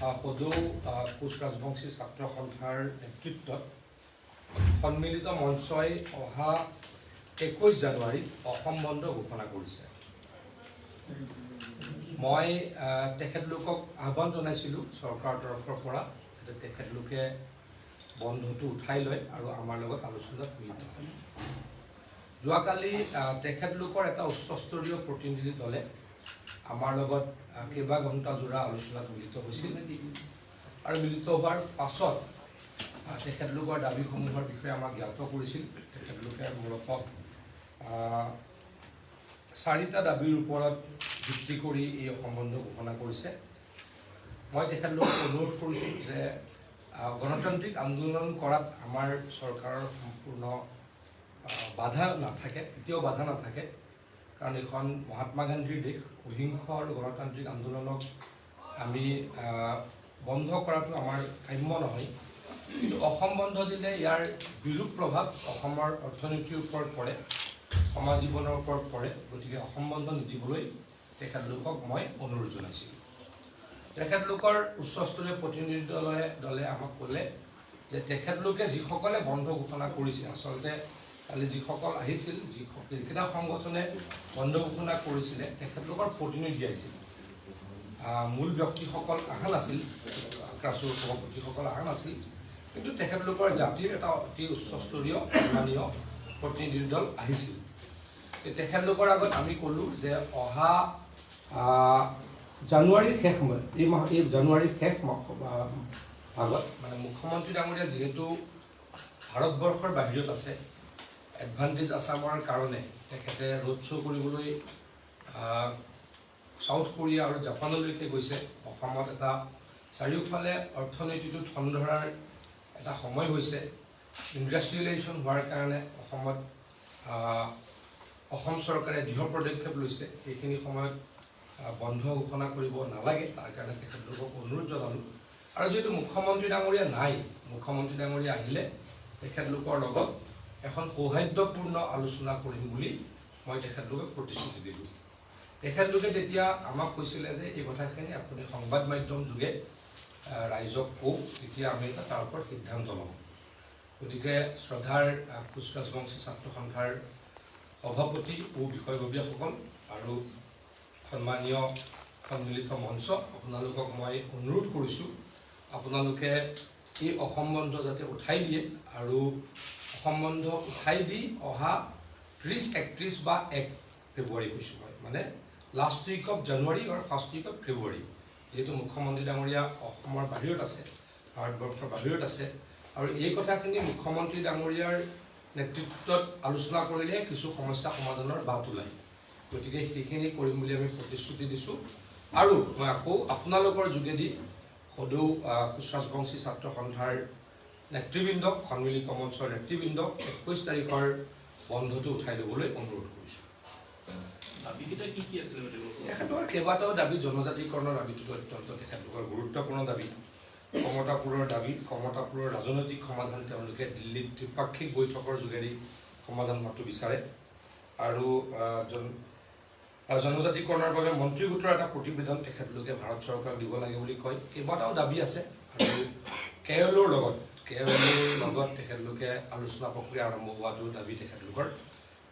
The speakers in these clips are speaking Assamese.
সদৌ কোচ ৰাজবংশী ছাত্ৰ সন্থাৰ নেতৃত্বত সন্মিলিত মঞ্চই অহা 21 জানুৱাৰীত অসম বন্ধ ঘোষণা কৰিছে। মই তেখেতলোকক আহ্বান জনাইছিলোঁ চৰকাৰৰ তৰফৰ পৰা যাতে তেখেতলোকে বন্ধটো উঠাই লয় আৰু আমাৰ লগত আলোচনাত মিলিত হয়। যোৱাকালি তেখেতলোকৰ এটা উচ্চস্তৰীয় প্ৰতিনিধি দলে আমাৰ লগত কেইবা ঘণ্টা জোৰা আলোচনাত মিলিত হৈছিল আৰু মিলিত হোৱাৰ পাছত তেখেতলোকৰ দাবীসমূহৰ বিষয়ে আমাক জ্ঞাত কৰিছিল। তেখেতলোকে মূলতঃ 4টা দাবীৰ ওপৰত ভিত্তি কৰি এই অসম বন্ধ ঘোষণা কৰিছে। মই তেখেতলোকক অনুৰোধ কৰিছোঁ যে গণতান্ত্ৰিক আন্দোলন কৰাত আমাৰ চৰকাৰৰ সম্পূৰ্ণ বাধা নাথাকে, কেতিয়াও বাধা নাথাকে, কাৰণ এখন মহাত্মা গান্ধীৰ দেশ। অহিংস আৰু গণতান্ত্ৰিক আন্দোলনক আমি বন্ধ কৰাটো আমাৰ কাম্য নহয়, কিন্তু অসম বন্ধ দিলে ইয়াৰ বিৰূপ প্ৰভাৱ অসমৰ অৰ্থনীতিৰ ওপৰত পৰে, সমাজ জীৱনৰ ওপৰত পৰে। গতিকে অসম বন্ধ নিদিবলৈ তেখেতলোকক মই অনুৰোধ জনাইছিলোঁ। তেখেতলোকৰ উচ্চস্তৰীয় প্ৰতিনিধি দলে আমাক ক'লে যে তেখেতলোকে যিসকলে বন্ধ ঘোষণা কৰিছে, আচলতে কালি যিসকল আহিছিল, যিকেইটা সংগঠনে বন্ধ ঘোষণা কৰিছিলে তেখেতলোকৰ প্ৰতিনিধি আহিছিল। মূল ব্যক্তিসকল অহা নাছিল, ক্ৰাছৰ সভাপতিসকল অহা নাছিল, কিন্তু তেখেতলোকৰ জাতিৰ এটা অতি উচ্চস্তৰীয় সন্মানীয় প্ৰতিনিধি দল আহিছিল। তেখেতলোকৰ আগত আমি ক'লোঁ যে অহা জানুৱাৰীৰ শেষ এই জানুৱাৰীৰ শেষ ভাগত মানে মুখ্যমন্ত্ৰী ডাঙৰীয়া যিহেতু ভাৰতবৰ্ষৰ বাহিৰত আছে, এডভান্টেজ আছামৰ কাৰণে তেখেতে ৰোড শ্ব' কৰিবলৈ চাউথ কোৰিয়া আৰু জাপানলৈকে গৈছে। অসমত এটা চাৰিওফালে অৰ্থনীতিটো ঠন ধৰাৰ এটা সময় হৈছে। ইণ্ডাষ্ট্ৰিয়েলাইজেশ্যন হোৱাৰ কাৰণে অসম চৰকাৰে দৃঢ় পদক্ষেপ লৈছে। সেইখিনি সময়ত বন্ধ ঘোষণা কৰিব নালাগে, তাৰ কাৰণে তেখেতলোকক অনুৰোধ জনালোঁ। আৰু যিহেতু মুখ্যমন্ত্ৰী ডাঙৰীয়া নাই, মুখ্যমন্ত্ৰী ডাঙৰীয়া আহিলে তেখেতলোকৰ লগত এখন সৌহাৰ্দ্যপূৰ্ণ আলোচনা কৰিম বুলি মই তেখেতলোকক প্ৰতিশ্ৰুতি দিলোঁ। তেখেতলোকে তেতিয়া আমাক কৈছিলে যে এই কথাখিনি আপুনি সংবাদ মাধ্যম যোগে ৰাইজক কওক, তেতিয়া আমি তাৰ ওপৰত সিদ্ধান্ত ল'ম। গতিকে শ্ৰদ্ধাৰ কোচ ৰাজবংশী ছাত্ৰ সন্থাৰ সভাপতি ও বিষয়ববীয়াসকল আৰু সন্মানীয় সন্মিলিত মঞ্চ, আপোনালোকক মই অনুৰোধ কৰিছোঁ আপোনালোকে এই অসম বন্ধ যাতে উঠাই দিয়ে আৰু অসম বন্ধ উঠাই দি অহা 30, 31 বা 1 ফেব্ৰুৱাৰী কৈছোঁ মই, মানে লাষ্ট উইক অফ জানুৱাৰী আৰু ফাৰ্ষ্ট উইক অফ ফেব্ৰুৱাৰী। যিহেতু মুখ্যমন্ত্ৰী ডাঙৰীয়া অসমৰ বাহিৰত আছে, ভাৰতবৰ্ষৰ বাহিৰত আছে, আৰু এই কথাখিনি মুখ্যমন্ত্ৰী ডাঙৰীয়াৰ নেতৃত্বত আলোচনা কৰিলেহে কিছু সমস্যা সমাধানৰ বাট ওলায়। গতিকে সেইখিনি কৰিম বুলি আমি প্ৰতিশ্ৰুতি দিছোঁ। আৰু মই আকৌ আপোনালোকৰ যোগেদি সদৌ কোচ ৰাজবংশী ছাত্ৰ সন্থাৰ নেতৃবৃন্দক, সন্মিলিত মঞ্চৰ নেতৃবৃন্দক 21 তাৰিখৰ বন্ধটো উঠাই ল'বলৈ অনুৰোধ কৰিছোঁ। তেখেতৰ কেইবাটাও দাবী, জনজাতিকৰণৰ দাবীটো অত্যন্ত তেখেতলোকৰ গুৰুত্বপূৰ্ণ দাবী। কমতাপুৰৰ দাবী, কমতাপুৰৰ ৰাজনৈতিক সমাধান তেওঁলোকে দিল্লীত ত্ৰিপাক্ষিক বৈঠকৰ যোগেদি সমাধান হোৱাটো বিচাৰে। আৰু জনজাতিকৰণৰ বাবে মন্ত্ৰী গোটৰ এটা প্ৰতিবেদন তেখেতলোকে ভাৰত চৰকাৰক দিব লাগে বুলি কয়। কেইবাটাও দাবী আছে। আৰু কেৰলৰ লগত তেখেতলোকে আলোচনা প্ৰক্ৰিয়া আৰম্ভ হোৱাটো দাবী তেখেতলোকৰ।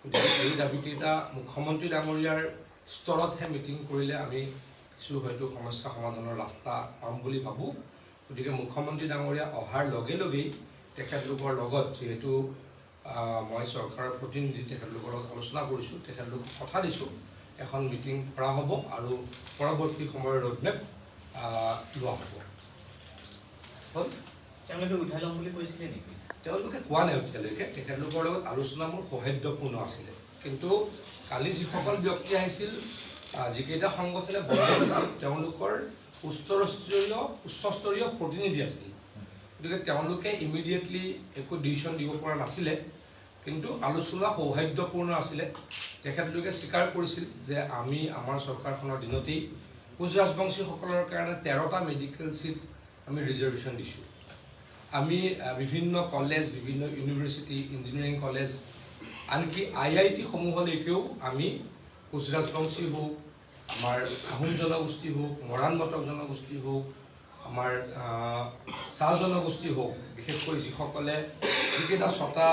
গতিকে এই দাবীকেইটা মুখ্যমন্ত্ৰী ডাঙৰীয়াৰ স্তৰতহে মিটিং কৰিলে আমি কিছু হয়তো সমস্যা সমাধানৰ ৰাস্তা পাম বুলি ভাবোঁ। গতিকে মুখ্যমন্ত্ৰী ডাঙৰীয়া অহাৰ লগে লগেই তেখেতলোকৰ লগত, যিহেতু মই চৰকাৰৰ প্ৰতিনিধি, তেখেতলোকৰ লগত আলোচনা কৰিছোঁ, তেখেতলোকক কথা দিছোঁ এখন মিটিং কৰা হ'ব আৰু পৰৱৰ্তী সময়ৰ ৰোডমেপ লোৱা হ'ব। তেওঁলোকে উঠাই ল'ম বুলি কৈছিলে নেকি? তেওঁলোকে কোৱা নাই এতিয়ালৈকে। তেখেতলোকৰ লগত আলোচনা মোৰ সৌহাৰ্দ্যপূৰ্ণ আছিলে, কিন্তু কালি যিসকল ব্যক্তি আহিছিল, যিকেইটা সংগঠনে বন্ধ দিছিল, তেওঁলোকৰ উচ্চস্তৰীয় প্ৰতিনিধি আছিল। গতিকে তেওঁলোকে ইমিডিয়েটলি একো ডিচিশ্যন দিব পৰা নাছিলে, কিন্তু আলোচনা সৌহাৰ্দ্যপূৰ্ণ আছিলে। তেখেতলোকে স্বীকাৰ কৰিছিল যে আমি আমাৰ চৰকাৰখনৰ দিনতেই কোচ ৰাজবংশীসকলৰ কাৰণে 13টা মেডিকেল চিট আমি ৰিজাৰ্ভেশ্যন দিছোঁ। আমি বিভিন্ন কলেজ, বিভিন্ন ইউনিভাৰ্চিটি, ইঞ্জিনিয়াৰিং কলেজ, আনকি IIT সমূহলৈকেও আমি কোচ ৰাজবংশী হওক, আমাৰ আহোম জনগোষ্ঠী হওক, মৰাণ মটক জনগোষ্ঠী হওক, আমাৰ চাহ জনগোষ্ঠী হওক, বিশেষকৈ যিসকলে যিকেইটা 6টা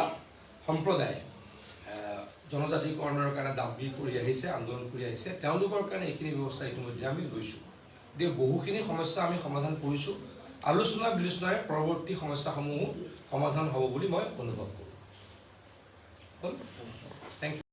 সম্প্ৰদায় জনজাতিকৰণৰ কাৰণে দাবী কৰি আহিছে, আন্দোলন কৰি আহিছে, তেওঁলোকৰ কাৰণে এইখিনি ব্যৱস্থা ইতিমধ্যে আমি লৈছোঁ। গতিকে বহুখিনি সমস্যা আমি সমাধান কৰিছোঁ। আলোচনা বিলোচনাৰে পৰৱৰ্তী সমস্যাসমূহো সমাধান হ'ব বুলি মই অনুভৱ কৰোঁ। Thank U.